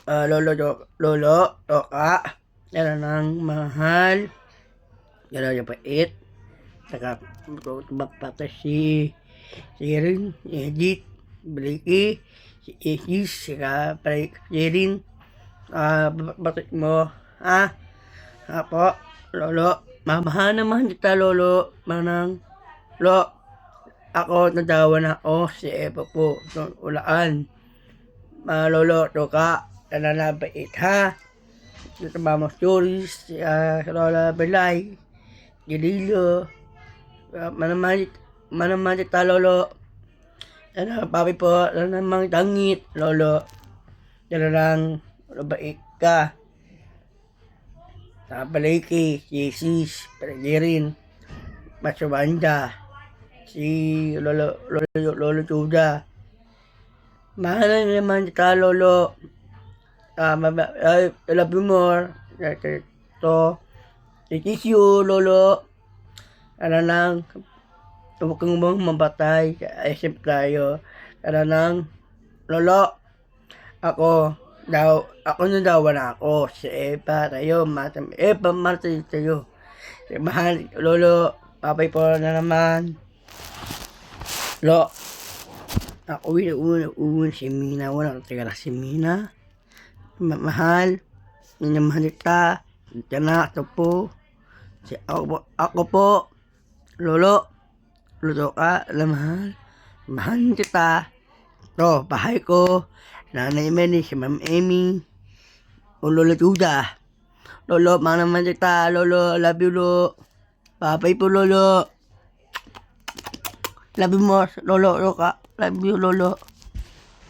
Lolo, Toka, yan ang mahal, yan ang pait, saka magpapata si Rin, Edith, Blakey, si Isis, saka si Rin, batik mo, po, Lolo, mamahan naman kita, Lolo, manang, ako, nadawa na ako, si Eva po, ulaan, Lolo, Toka, nananabait ha. Dito ba mga stories, Lola Belay, Gililo, manamang kita Lolo. Papi po, namang tangit, Lolo. Yan lang, mabait ka. Sa Baliki, si Sis, Peregirin, Masubanda, si Lolo Chuda. Mahal naman kita, Lolo. I love you more. So, thank you, Lolo. Ano lang, huwag kang mamatay. Isip tayo. Ano lang, Lolo. Ako nadawa na ako. Si Eva, tayo. Eva, Martin, tayo. Mahal, Lolo. Papay po na naman. Lolo. Ako una si Mina, wala tigala si Mina. Mahal, minamahal kita, tiyanak ito po. Ako po, Lolo ka, mahal kita. Ito, bahay ko, Nanay Meni, si Ma'am Amy, o Lolo Juda. Lolo, mahal naman kita, Lolo, love you, Lolo. Papay po, Lolo. Love you more, Lolo ka. Love you, Lolo.